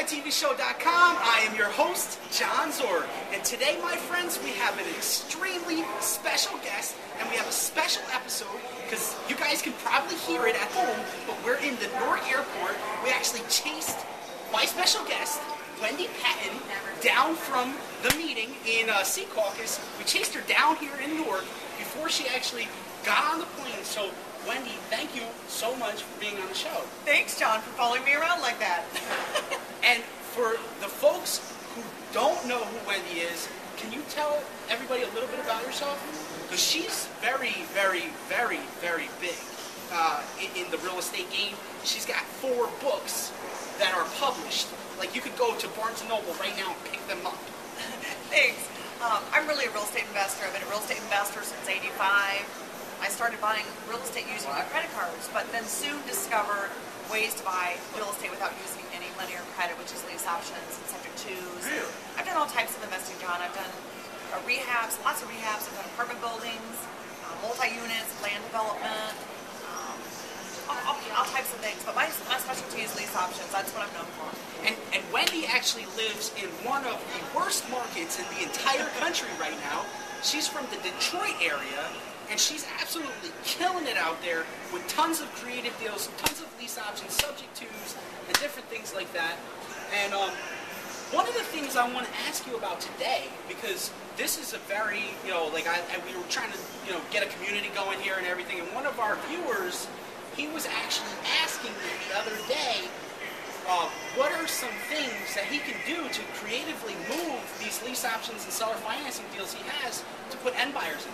TVShow.com. I am your host, John Zorg, and today, my friends, we have an extremely special guest, and we have a special episode, because you guys can probably hear it at home, but we're in the Newark airport. We actually chased my special guest, Wendy Patton, down from the meeting in Sea Caucus. We chased her down here in Newark before she actually got on the plane. So, Wendy, thank you so much for being on the show. Thanks, John, for following me around like that. And for the folks who don't know who Wendy is, can you tell everybody a little bit about yourself? Because she's very, very, very, very big in the real estate game. She's got 4 books that are published. Like, you could go to Barnes & Noble right now and pick them up. Thanks. I'm really a real estate investor. I've been a real estate investor since '85. I started buying real estate using my credit cards, but then soon discovered ways to buy real estate without using any linear credit, which is lease options and subject tos. Really? I've done all types of investing, John. I've done rehabs, lots of rehabs. I've done apartment buildings, multi-units, land development, all types of things. But my specialty is lease options. That's what I'm known for. And Wendy actually lives in one of the worst markets in the entire country right now. She's from the Detroit area, and she's absolutely killing it out there with tons of creative deals, tons of lease options, subject tos, and different things like that. And one of the things I want to ask you about today, because this is a very, we were trying to, get a community going here and everything, and one of our viewers, he was actually asking me the other day, what are some things that he can do to creatively move these lease options and seller financing deals he has to put end buyers in?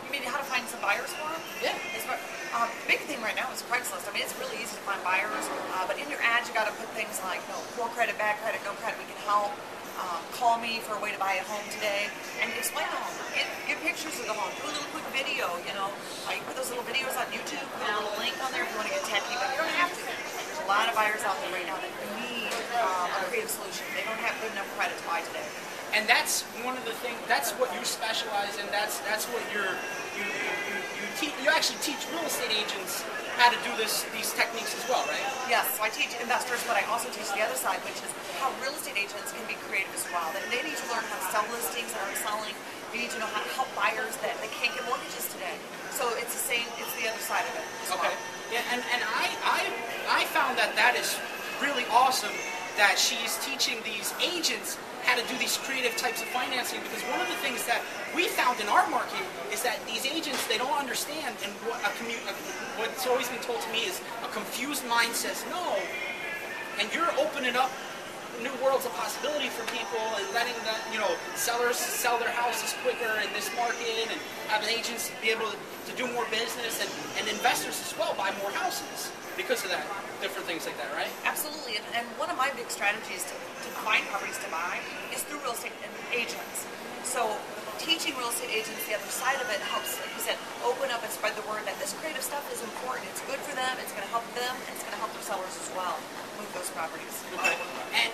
You mean how to find some buyers for them? Yeah. The big thing right now is Craigslist. I mean, it's really easy to find buyers, but in your ads, you got to put things like, poor credit, bad credit, no credit, we can help. Call me for a way to buy a home today, and explain the home. Give pictures of the home. Do a little quick video. You put those little videos on YouTube. Put a little link on there if you want to get techy, but you don't have to. There's a lot of buyers out there right now that need a creative solution. They don't have good enough credit to buy today. And that's one of the things. That's what you specialize in. That's what you teach. You actually teach real estate agents how to do these techniques as well, right? Yes. So I teach investors, but I also teach the other side, which is how real estate agents can be creative as well. They need to learn how to sell listings that aren't selling. They need to know how to help buyers that they can't get mortgages today. So it's the same. It's the other side of it as well. Yeah, and I found that is really awesome that she's teaching these agents how to do these creative types of financing, because one of the things that we found in our market is that these agents, they don't understand, and what's always been told to me is a confused mind says no, and you're opening up new worlds of possibility for people and letting the sellers sell their houses quicker in this market, and having agents be able to do more business, and investors as well buy more houses because of that, different things like that, right? Absolutely, and one of my big strategies to find properties to buy is through real estate agents. So teaching real estate agents the other side of it helps, like you said, open up and spread the word that this creative stuff is important. It's good for them, it's going to help them, and it's going to help their sellers as well move those properties. Okay. And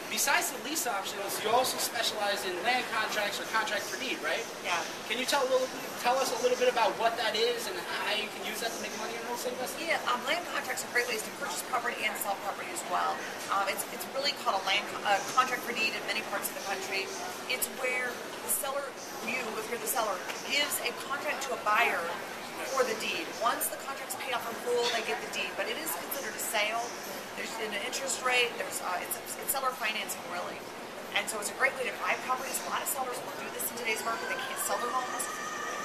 besides the lease options, you also specialize in land contracts or contract for deed, right? Yeah. Can you tell us a little bit about what that is and how you can use that to make money in real estate investing? Yeah, land contracts are great ways to purchase property and sell property as well. It's really called a contract for deed in many parts of the country. It's where the seller, if you're the seller, gives a contract to a buyer for the deed. Once the contract's paid off in full, they get the deed, but it is considered a sale. There's an interest rate. It's seller financing, really. And so it's a great way to buy properties. A lot of sellers will do this in today's market. They can't sell their homes.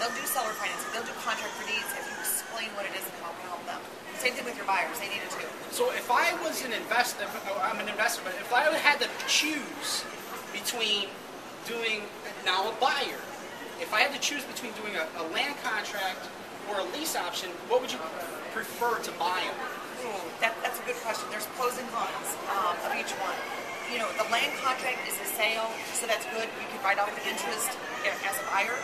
They'll do seller financing. They'll do contract for deeds if you explain what it is and how it can help them. Same thing with your buyers. They need it too. So if I was an investor, I'm an investor, but if I had to choose between doing, now a buyer, if I had to choose between doing a land contract or a lease option, what would you prefer to buy? That's a good question. There's pros and cons of each one. The land contract is a sale, so that's good. You can write off the interest as a buyer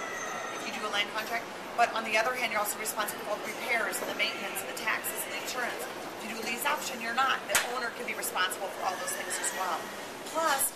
if you do a land contract. But on the other hand, you're also responsible for all the repairs and the maintenance and the taxes and the insurance. If you do a lease option, you're not. The owner can be responsible for all those things as well. Plus,